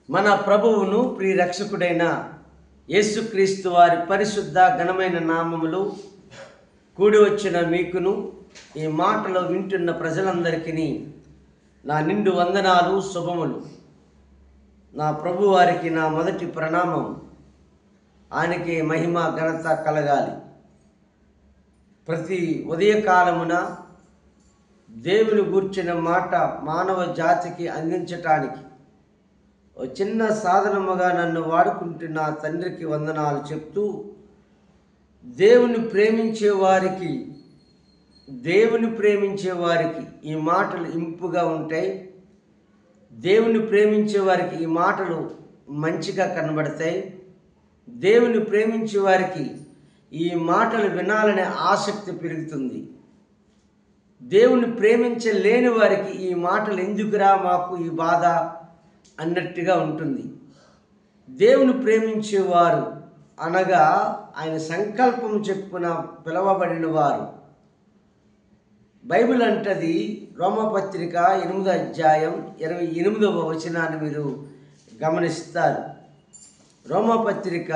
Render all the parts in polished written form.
మన ప్రభువును ప్రియరక్షకుడైన యేసుక్రీస్తు వారి పరిశుద్ధ ఘనమైన నామములు కూడి వచ్చిన మీకును ఈ మాటలు వింటున్న ప్రజలందరికీ నా నిండు వందనాలు శుభములు. నా ప్రభు వారికి నా మొదటి ప్రణామం. ఆయనకి మహిమ ఘనత కలగాలి. ప్రతి ఉదయకాలమున దేవుని గూర్చిన మాట మానవ జాతికి అందించటానికి ఓ చిన్న సాధనముగా నన్ను వాడుకుంటున్న తండ్రికి వందనాలు చెప్తూ, దేవుని ప్రేమించే వారికి ఈ మాటలు ఇంపుగా ఉంటాయి. దేవుని ప్రేమించే వారికి ఈ మాటలు మంచిగా కనబడతాయి. దేవుని ప్రేమించే వారికి ఈ మాటలు వినాలనే ఆసక్తి పెరుగుతుంది. దేవుని ప్రేమించలేని వారికి ఈ మాటలు ఎందుకురా మాకు ఈ బాధ అన్నట్టుగా ఉంటుంది. దేవుని ప్రేమించేవారు అనగా ఆయన సంకల్పం చెప్పున పిలవబడిన వారు. బైబిల్ అంటది, రోమపత్రిక 8వ అధ్యాయం 28వ వచనాన్ని మీరు గమనిస్తారు. రోమపత్రిక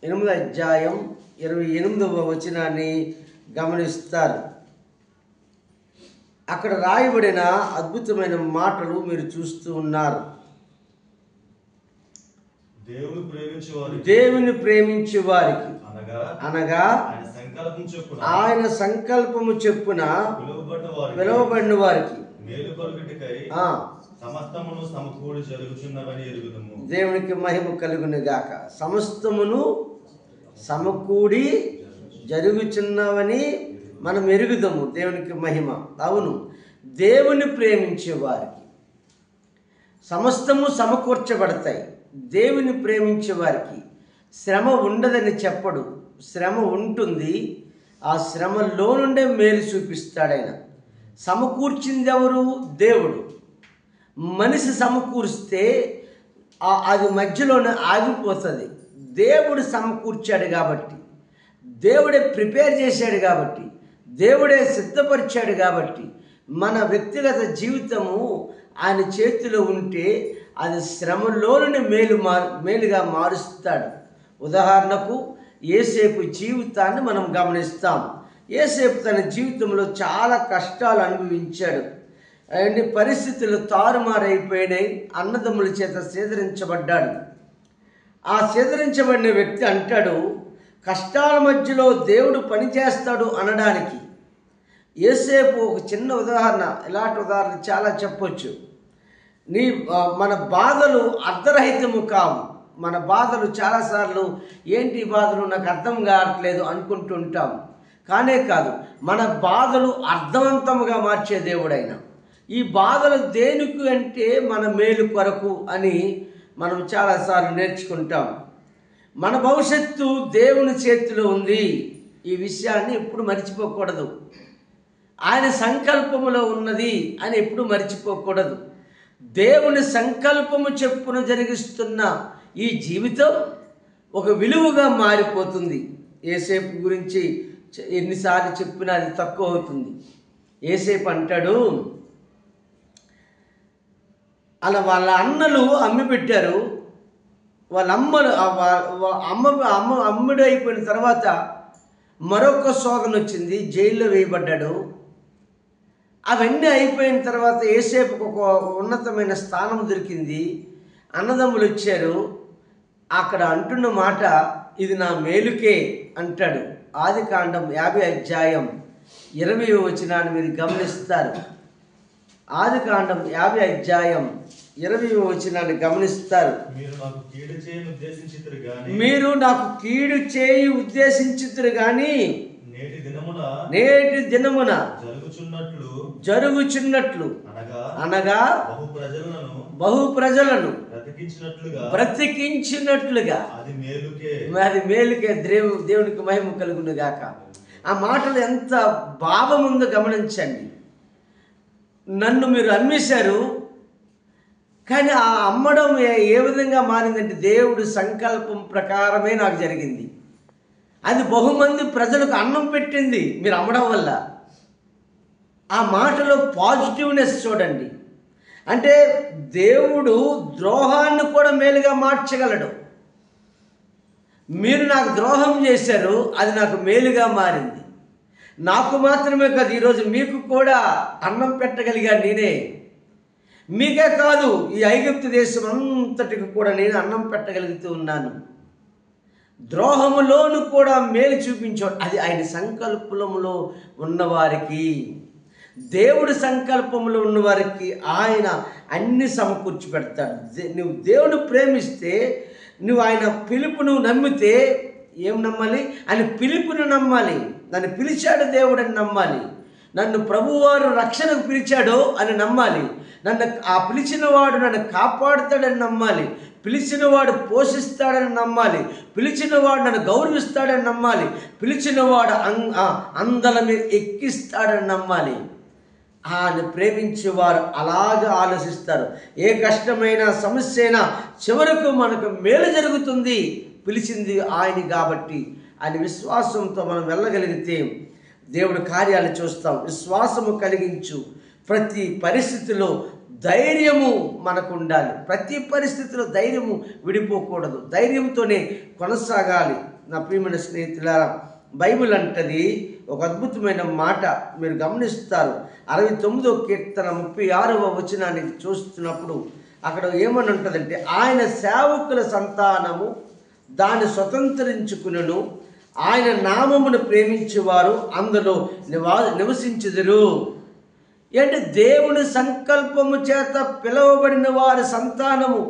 8వ అధ్యాయం 28వ వచనాన్ని గమనిస్తారు. అక్కడ రాయబడిన అద్భుతమైన మాటలు మీరు చూస్తూ ఉన్నారు. దేవుని ప్రేమించే వారికి అనగా ఆయన సంకల్పము చెప్పున పిలువబడిన వారికి దేవునికి మహిమ కలుగును గాక. సమస్తమును సమకూడి జరుగుచున్నవని మనం ఎరుగుదాము. దేవునికి మహిమ. అవును, దేవుని ప్రేమించే వారికి సమస్తము సమకూర్చబడతాయి. దేవుని ప్రేమించే వారికి శ్రమ ఉండదని చెప్పడు. శ్రమ ఉంటుంది. ఆ శ్రమలో నుండే మేలు చూపిస్తాడు ఆయన. సమకూర్చింది ఎవరు? దేవుడు. మనిషి సమకూర్స్తే అది మధ్యలోనే ఆగిపోతుంది. దేవుడు సమకూర్చాడు కాబట్టి, దేవుడే ప్రిపేర్ చేశాడు కాబట్టి, దేవుడే సిద్ధపరిచాడు కాబట్టి మన వ్యక్తిగత జీవితము ఆయన చేతిలో ఉంటే అది శ్రమలోని మేలుగా మారుస్తాడు. ఉదాహరణకు యేసేపు జీవితాన్ని మనం గమనిస్తాం. యేసేపు తన జీవితంలో చాలా కష్టాలు అనుభవించాడు. అన్ని పరిస్థితులు తారుమారైపోయినాయి. అన్నదమ్ముల చేత సేదరించబడ్డాడు. ఆ సేదరించబడిన వ్యక్తి అంటాడు, కష్టాల మధ్యలో దేవుడు పనిచేస్తాడు అనడానికి యేసేపు ఒక చిన్న ఉదాహరణ. ఇలాంటి ఉదాహరణ చాలా చెప్పొచ్చు. మన బాధలు అర్ధరహితము కావు. మన బాధలు చాలాసార్లు ఏంటి బాధలు నాకు అర్థం కావట్లేదు అనుకుంటుంటాం. కానే కాదు, మన బాధలు అర్థవంతముగా మార్చే దేవుడైన. ఈ బాధలు దేనికి అంటే మన మేలు కొరకు అని మనం చాలాసార్లు నేర్చుకుంటాం. మన భవిష్యత్తు దేవుని చేతిలో ఉంది. ఈ విషయాన్ని ఎప్పుడు మర్చిపోకూడదు. ఆయన సంకల్పములో ఉన్నది అని ఎప్పుడు మర్చిపోకూడదు. దేవుని సంకల్పము చెప్పున జరిగిస్తున్న ఈ జీవితం ఒక విలువగా మారిపోతుంది. యేసేపు గురించి ఎన్నిసార్లు చెప్పినా అది తక్కువ అవుతుంది. యేసేపు అంటాడు, అలా వాళ్ళ అన్నలు అమ్మి పెట్టారు. వాళ్ళ అమ్ముడు అయిపోయిన తర్వాత మరొక శోధన వచ్చింది. జైల్లో వేయబడ్డాడు. అవన్నీ అయిపోయిన తర్వాత యేసేపుకు ఒక ఉన్నతమైన స్థానం దొరికింది. అన్నదమ్ములు వచ్చారు. అక్కడ అంటున్న మాట, ఇది నా మేలుకే అంటాడు. ఆదికాండం 50 అధ్యాయం 20వ వచనాన్ని మీరు గమనిస్తారు. ఆదికాండం 50 అధ్యాయం 20వ వచనాన్ని గమనిస్తారు. మీరు నాకు కీడు చేయి ఉద్దేశించుతురు గాని నేటి దినమున జరుగుచున్నట్లు అనగా బహు ప్రజలను బ్రతికించినట్లుగా అది మేలుకే. దేవునికి మహిమ కలుగును గాక. ఆ మాటలు ఎంత భావముందో గమనించండి. నన్ను మీరు అమ్మేశారు, కానీ ఆ అమ్మడం ఏ విధంగా మారిందంటే దేవుడి సంకల్పం ప్రకారమే నాకు జరిగింది. అది బహుమంది ప్రజలకు అన్నం పెట్టింది మీరు అమ్మడం వల్ల. ఆ మాటలో పాజిటివ్నెస్ చూడండి. అంటే దేవుడు ద్రోహాన్ని కూడా కూడా మేలుగా మార్చగలడు. మీరు నాకు ద్రోహం చేశారు, అది నాకు మేలుగా మారింది. నాకు మాత్రమే కాదు, ఈరోజు మీకు కూడా అన్నం పెట్టగలిగా నేనే. మీకే కాదు, ఈ ఐగుప్తు దేశం అంతటికి కూడా నేను అన్నం పెట్టగలుగుతూ ఉన్నాను. ద్రోహములోను కూడా మేలు చూపించాడు. అది ఆయన సంకల్పంలో ఉన్నవారికి, దేవుడి సంకల్పంలో ఉన్నవారికి ఆయన అన్ని సమకూర్చి పెడతాడు. నువ్వు దేవుడు ప్రేమిస్తే, నువ్వు ఆయన పిలుపును నమ్మితే ఏం నమ్మాలి? ఆయన పిలుపును నమ్మాలి. నన్ను పిలిచాడు దేవుడు అని నమ్మాలి. నన్ను ప్రభువారు రక్షణకు పిలిచాడు అని నమ్మాలి. నన్ను ఆ పిలిచిన వాడు నన్ను కాపాడుతాడని నమ్మాలి. పిలిచిన వాడు పోషిస్తాడని నమ్మాలి. పిలిచిన వాడు నన్ను గౌరవిస్తాడని నమ్మాలి. పిలిచిన వాడు అందల మీద ఎక్కిస్తాడని నమ్మాలి. ఆయన ప్రేమించేవారు అలాగే ఆలోచిస్తారు. ఏ కష్టమైన సమస్య అయినా చివరకు మనకు మేలు జరుగుతుంది, పిలిచింది ఆయన కాబట్టి. ఆయన విశ్వాసంతో మనం వెళ్ళగలిగితే దేవుడి కార్యాలు చూస్తాం. విశ్వాసము కలిగించు. ప్రతి పరిస్థితిలో ధైర్యము మనకు ఉండాలి. ప్రతి పరిస్థితిలో ధైర్యము విడిపోకూడదు. ధైర్యంతోనే కొనసాగాలి. నా ప్రియమైన స్నేహితులారా, బైబిల్ అంటది ఒక అద్భుతమైన మాట, మీరు గమనిస్తారు. 69వ కీర్తన 36వ వచనాన్ని చూస్తున్నప్పుడు అక్కడ ఏమని ఉంటుందంటే, ఆయన సేవకుల సంతానము దాన్ని స్వతంత్రించుకును, ఆయన నామమును ప్రేమించేవారు అందులో నివసించుదురు. అంటే దేవుని సంకల్పము చేత పిలువబడిన వారి సంతానము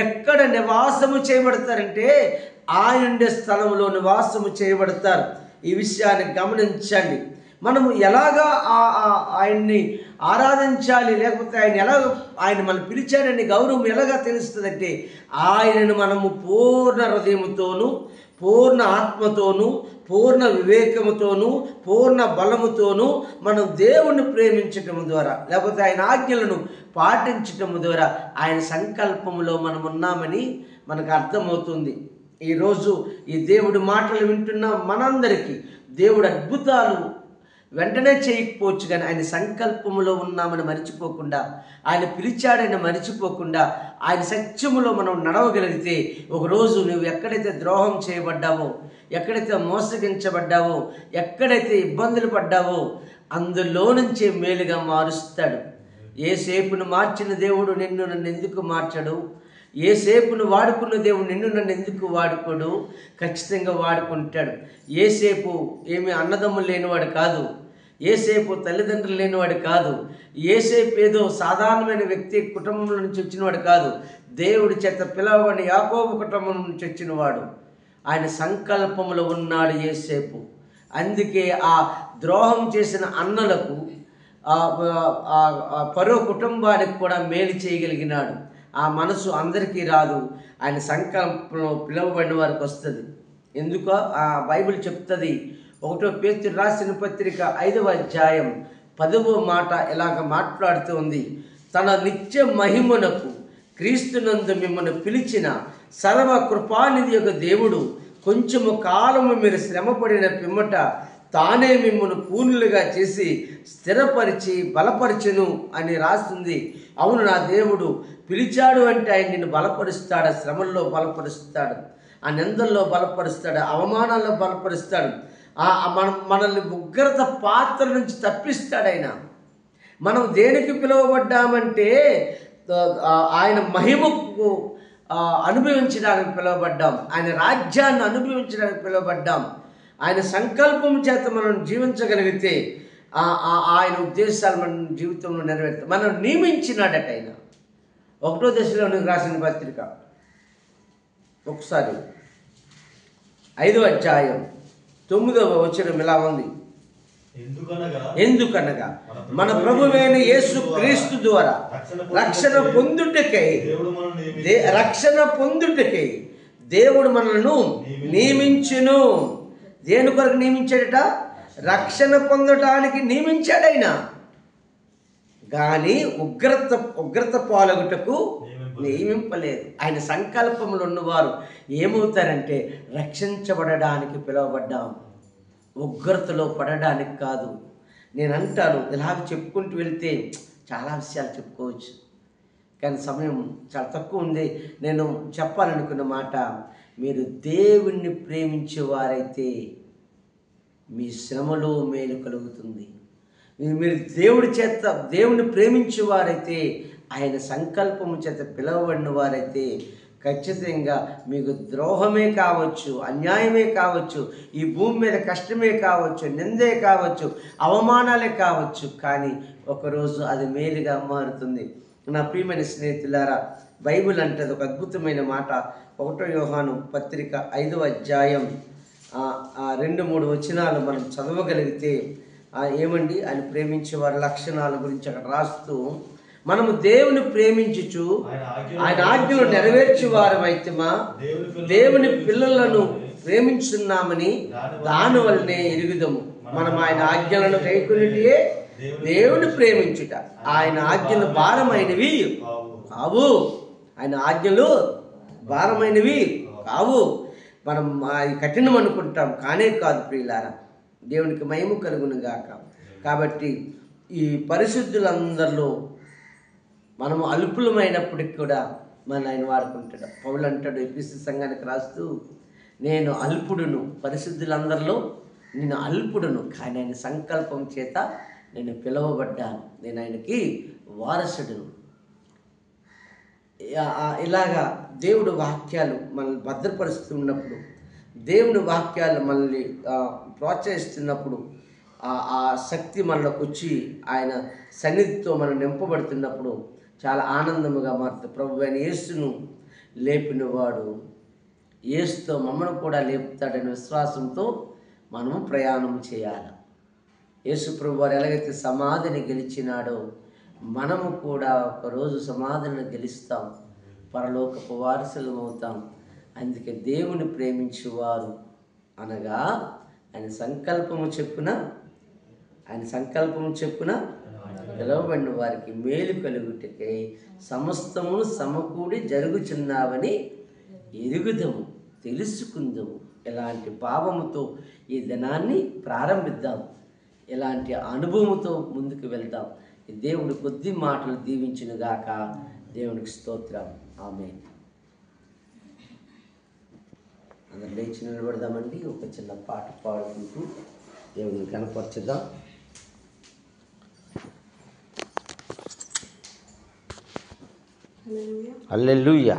ఎక్కడ నివాసము చేయబడతారంటే ఆయన స్థలంలో నివాసము చేయబడతారు. ఈ విషయాన్ని గమనించండి. మనము ఎలాగా ఆయన్ని ఆరాధించాలి, లేకపోతే ఆయన మనం పిలిచారని గౌరవం ఎలాగా తెలుస్తుందంటే, ఆయనను మనము పూర్ణ హృదయముతోనూ, పూర్ణ ఆత్మతోనూ, పూర్ణ వివేకముతోనూ, పూర్ణ బలముతోనూ మనం దేవుణ్ణి ప్రేమించటం ద్వారా, లేకపోతే ఆయన ఆజ్ఞలను పాటించటం ద్వారా ఆయన సంకల్పంలో మనం ఉన్నామని మనకు అర్థమవుతుంది. ఈరోజు ఈ దేవుడి మాటలు వింటున్న మనందరికీ దేవుడు అద్భుతాలు వెంటనే చేయకపోవచ్చు, కానీ ఆయన సంకల్పములో ఉన్నామని మర్చిపోకుండా, ఆయన పిలిచాడని మర్చిపోకుండా, ఆయన సత్యములో మనం నడవగలిగితే ఒకరోజు నువ్వు ఎక్కడైతే ద్రోహం చేయబడ్డావో, ఎక్కడైతే మోసగించబడ్డావో, ఎక్కడైతే ఇబ్బందులు పడ్డావో అందులో నుంచే మేలుగా మారుస్తాడు. ఏసేపును మార్చిన దేవుడు నన్ను ఎందుకు మార్చడు? ఏసేపును వాడుకున్న దేవుడు నన్ను ఎందుకు వాడుకోడు? ఖచ్చితంగా వాడుకుంటాడు. ఏసేపు ఏమి అన్నదమ్ములు లేనివాడు కాదు. ఏసేపు తల్లిదండ్రులు లేనివాడు కాదు. ఏసేపు ఏదో సాధారణమైన వ్యక్తి కుటుంబం నుంచి వచ్చినవాడు కాదు. దేవుడి చేత పిలవబడి యాకోబు కుటుంబం నుంచి వచ్చినవాడు. ఆయన సంకల్పంలో ఉన్నాడు ఏసేపు. అందుకే ఆ ద్రోహం చేసిన అన్నలకు, ఫరో కుటుంబానికి కూడా మేలు చేయగలిగినాడు. ఆ మనసు అందరికీ రాదు, ఆయన సంకల్పంలో పిలువబడిన వారికి వస్తుంది. ఎందుకో ఆ బైబిల్ చెప్తుంది. 1 పేతురు రాసిన పత్రిక 5వ అధ్యాయం 10వ మాట ఇలాగ మాట్లాడుతూ ఉంది. తన నిత్య మహిమనకు క్రీస్తునందు మిమ్మల్ని పిలిచిన సర్వ కృపానిధి యొక్క దేవుడు కొంచెము కాలము మీరు శ్రమపడిన పిమ్మట తానే మిమ్మల్ని పూర్ణులుగా చేసి స్థిరపరిచి బలపరచును అని రాస్తుంది. అవును, నా దేవుడు పిలిచాడు అంటే ఆయన నిన్ను బలపరుస్తాడు. శ్రమల్లో బలపరుస్తాడు, ఆ నిందల్లో బలపరుస్తాడు, అవమానాల్లో బలపరుస్తాడు. మనల్ని ఉగ్రత పాత్ర నుంచి తప్పిస్తాడు ఆయన. మనం దేనికి పిలువబడ్డామంటే ఆయన మహిమకు అనుభవించడానికి పిలువబడ్డాం. ఆయన రాజ్యాన్ని అనుభవించడానికి పిలువబడ్డాం. ఆయన సంకల్పం చేత మనం జీవించగలిగితే ఆయన ఉద్దేశాలు మన జీవితంలో నెరవేరుతాయి. మనం నియమించినాడట ఆయన. 1వ దశలోనికి రాసిన పత్రిక ఒకసారి 5వ అధ్యాయం 9వ వచనం ఇలా ఉంది. ఎందుకనగా మన ప్రభువైన యేసు క్రీస్తు ద్వారా రక్షణ పొందుటకై దేవుడు మనలను నియమించును. దేని కొరకు నియమించాడట? రక్షణ పొందటానికి నియమించాడైనా, కానీ ఉగ్రత పాలగుటకు నియమింపలేదు. ఆయన సంకల్పంలో ఉన్నవారు ఏమవుతారంటే రక్షించబడడానికి పిలువబడ్డాం, ఉగ్రతలో పడడానికి కాదు. నేను అంటాను, ఇలాగ చెప్పుకుంటూ వెళ్తే చాలా విషయాలు చెప్పుకోవచ్చు. కానీ సమయం చాలా తక్కువ ఉంది. నేను చెప్పాలనుకున్న మాట, మీరు దేవుణ్ణి ప్రేమించేవారైతే మీ శ్రమలో మేలు కలుగుతుంది. మీరు దేవుని ప్రేమించేవారైతే, ఆయన సంకల్పము చేత పిలవబడిన వారైతే ఖచ్చితంగా మీకు ద్రోహమే కావచ్చు, అన్యాయమే కావచ్చు, ఈ భూమి మీద కష్టమే కావచ్చు, నిందే కావచ్చు, అవమానాలే కావచ్చు, కానీ ఒకరోజు అది మేలుగా మారుతుంది. నా ప్రియమైన స్నేహితులారా, బైబిల్ అంటది ఒక అద్భుతమైన మాట. 1 యోహాను పత్రిక 5వ అధ్యాయం 2-3 వచనాలు మనం చదవగలిగితే ఏమండి ఆయన ప్రేమించే వారి లక్షణాల గురించి అక్కడ రాస్తూ, మనము దేవుని ప్రేమించుచు ఆయన ఆజ్ఞలు నెరవేర్చే వారమైతేమా దేవుని పిల్లలను ప్రేమించున్నామని దాని వల్లనే ఎరుగుదము. మనం ఆయన ఆజ్ఞలను కైకొనిటియే దేవుని ప్రేమించుట. ఆయన ఆజ్ఞలు భారమైనవి కావు. ఆయన ఆజ్ఞలు భారమైనవి కావు. మనం కఠినం అనుకుంటాం, కానే కాదు ప్రియులారా. దేవునికి మహిమ కలుగును గాక. కాబట్టి ఈ పరిశుద్ధులందరిలో మనము అల్పులమైనప్పటికి కూడా మన ఆయన వాడుకుంటాడు. పౌలు అంటాడు ఎఫెసీ సంఘానికి రాస్తూ, నేను అల్పుడును, పరిశుద్ధులందరిలో నేను అల్పుడును, కానీ ఆయన సంకల్పం చేత నేను పిలువబడ్డాను, నేను ఆయనకి వారసుడును. ఇలాగా దేవుడు వాక్యాలు మనల్ని భద్రపరుస్తున్నప్పుడు, దేవుని వాక్యాలు మనల్ని ప్రోత్సహిస్తున్నప్పుడు, ఆ శక్తి మనలోకి వచ్చి ఆయన సన్నిధితో మనం నింపబడుతున్నప్పుడు చాలా ఆనందముగా మారుతుంది. ప్రభు అయిన యేసును లేపినవాడు యేసుతో మమ్మల్ని కూడా లేపుతాడనే విశ్వాసంతో మనము ప్రయాణం చేయాలి. యేసు ప్రభు వారు ఎలాగైతే సమాధిని గెలిచినాడో మనము కూడా ఒకరోజు సమాధిని గెలుస్తాం, పరలోకపు వారసులం అవుతాం. అందుకే దేవుని ప్రేమించేవారు అనగా ఆయన సంకల్పము చెప్పున పిలువబడిన వారికి మేలు కలుగుటకై సమస్తమును సమకూడి జరుగుచున్నావని ఎరుగుదము, తెలుసుకుందాము. ఇలాంటి భావముతో ఈ దినాన్ని ప్రారంభిద్దాం, ఇలాంటి అనుభవంతో ముందుకు వెళ్దాం. దేవుడు కొద్ది మాటలు దీవించునుగాక. దేవునికి స్తోత్రం. ఆమేన్. అందరు లేచి నిలబడదామండి. ఒక చిన్న పాట పాడుకుంటూ దేవుడిని కనపరచుదాం. హల్లెలూయా.